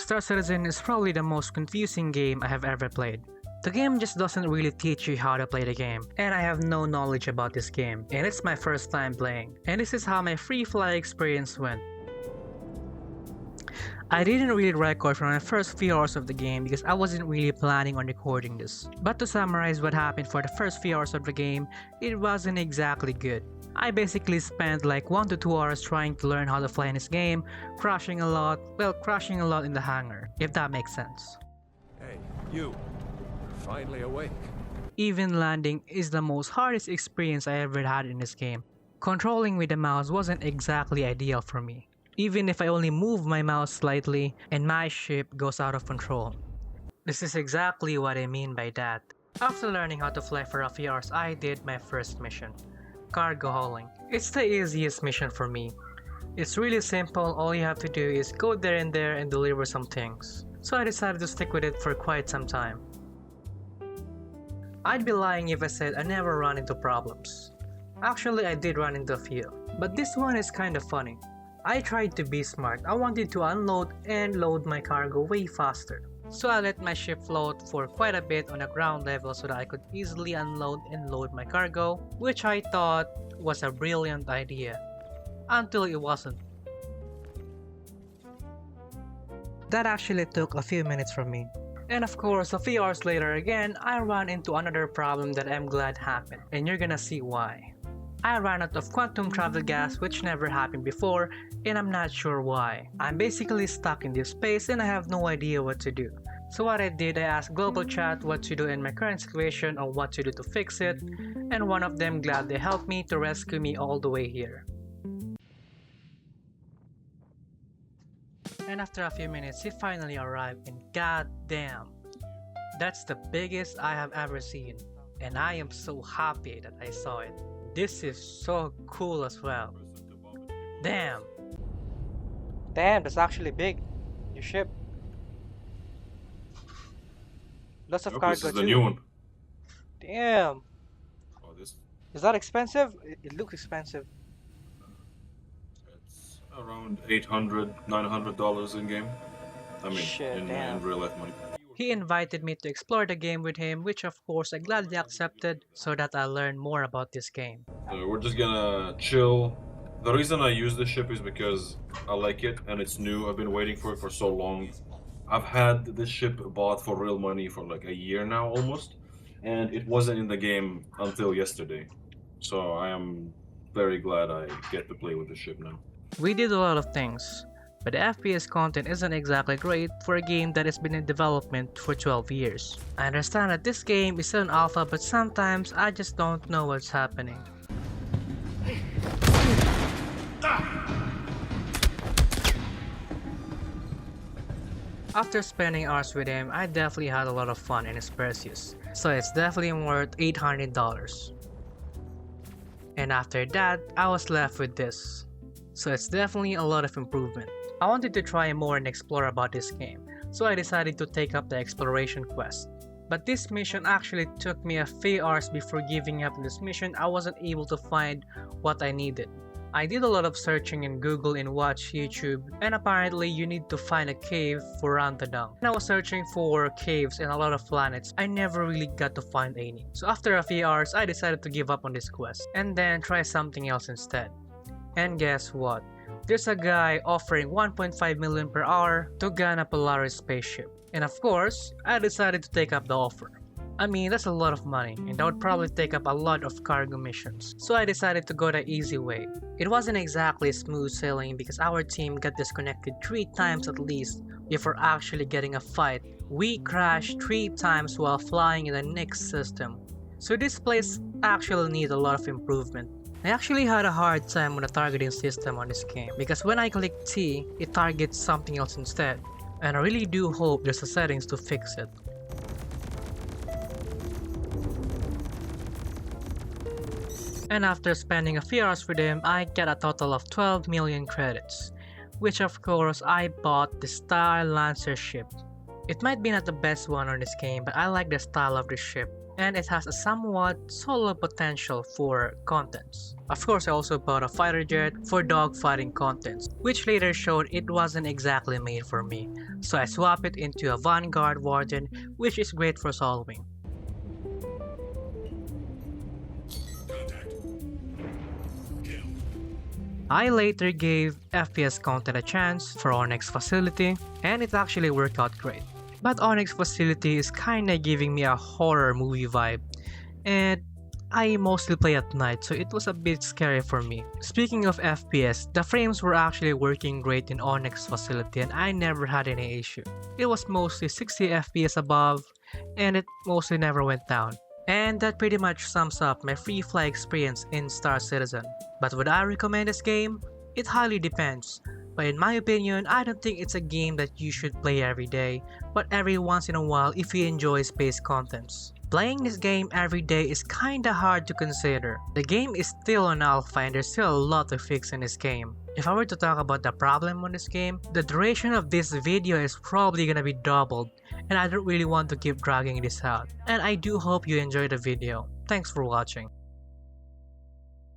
Star Citizen is probably the most confusing game I have ever played. The game just doesn't really teach you how to play the game, and I have no knowledge about this game, and it's my first time playing. And this is how my free fly experience went. I didn't really record for my first few hours of the game because I wasn't really planning on recording this. But to summarize what happened for the first few hours of the game, it wasn't exactly good. I basically spent like 1 to 2 hours trying to learn how to fly in this game, crashing a lot in the hangar, if that makes sense. Hey, you. Finally awake. Even landing is the most hardest experience I ever had in this game. Controlling with the mouse wasn't exactly ideal for me, even if I only move my mouse slightly and my ship goes out of control. This is exactly what I mean by that. After learning how to fly for a few hours, I did my first mission, cargo hauling. It's the easiest mission for me. It's really simple, all you have to do is go there and deliver some things. So I decided to stick with it for quite some time. I'd be lying if I said I never run into problems. Actually, I did run into a few, but this one is kind of funny. I tried to be smart. I wanted to unload and load my cargo way faster. So I let my ship float for quite a bit on the ground level so that I could easily unload and load my cargo, which I thought was a brilliant idea. Until it wasn't. That actually took a few minutes from me. And of course, a few hours later again, I ran into another problem that I'm glad happened, and you're gonna see why. I ran out of quantum travel gas, which never happened before, and I'm not sure why. I'm basically stuck in this space and I have no idea what to do. So what I did, I asked global chat what to do in my current situation or what to do to fix it, and one of them gladly helped me to rescue me all the way here. And after a few minutes, he finally arrived, and goddamn, that's the biggest I have ever seen, and I am so happy that I saw it. This is so cool as well. Damn! Damn, that's actually big. Your ship. Lots of Nope, cargo this is the too. new one. Damn! Oh, this Is that expensive? It looks expensive. it's around $800-900 in game. I mean, Shit, in damn. real life money. He invited me to explore the game with him, which of course I gladly accepted so that I learn more about this game. So we're just gonna chill. The reason I use this ship is because I like it and it's new. I've been waiting for it for so long. I've had this ship bought for real money for like a year now almost, and it wasn't in the game until yesterday. So I am very glad I get to play with the ship now. We did a lot of things, but the FPS content isn't exactly great for a game that has been in development for 12 years. I understand that this game is still an alpha, but sometimes I just don't know what's happening. After spending hours with him, I definitely had a lot of fun in his Perseus, so it's definitely worth $800. And after that, I was left with this, so it's definitely a lot of improvement. I wanted to try more and explore about this game, so I decided to take up the exploration quest. But this mission actually took me a few hours before giving up on this mission. I wasn't able to find what I needed. I did a lot of searching in Google and watch YouTube, and apparently you need to find a cave for Rantadang. And I was searching for caves in a lot of planets. I never really got to find any. So after a few hours, I decided to give up on this quest, and then try something else instead. And guess what? There's a guy offering 1.5 million per hour to gun a Polaris spaceship. And of course, I decided to take up the offer. I mean, that's a lot of money, and that would probably take up a lot of cargo missions. So I decided to go the easy way. It wasn't exactly smooth sailing because our team got disconnected 3 times at least before actually getting a fight. We crashed 3 times while flying in the Nix system. So this place actually needs a lot of improvement. I actually had a hard time with the targeting system on this game because when I click T, it targets something else instead. And I really do hope there's a settings to fix it. And after spending a few hours with him, I get a total of 12 million credits, which of course I bought the Star Lancer ship. It might be not the best one on this game, but I like the style of the ship. and it has a somewhat solo potential for contents. Of course, I also bought a fighter jet for dogfighting contents, which later showed it wasn't exactly made for me, so I swapped it into a Vanguard Warden, which is great for soloing. I later gave FPS content a chance for Onyx Facility, and it actually worked out great. But Onyx Facility is kinda giving me a horror movie vibe, and I mostly play at night, so it was a bit scary for me. Speaking of FPS, the frames were actually working great in Onyx Facility and I never had any issue. It was mostly 60 FPS above, and it mostly never went down. And that pretty much sums up my free fly experience in Star Citizen. But would I recommend this game? It highly depends. But in my opinion, I don't think it's a game that you should play every day, but every once in a while if you enjoy space contents. Playing this game every day is kinda hard to consider. The game is still on alpha and there's still a lot to fix in this game. If I were to talk about the problem on this game, the duration of this video is probably gonna be doubled, and I don't really want to keep dragging this out. And I do hope you enjoyed the video. Thanks for watching.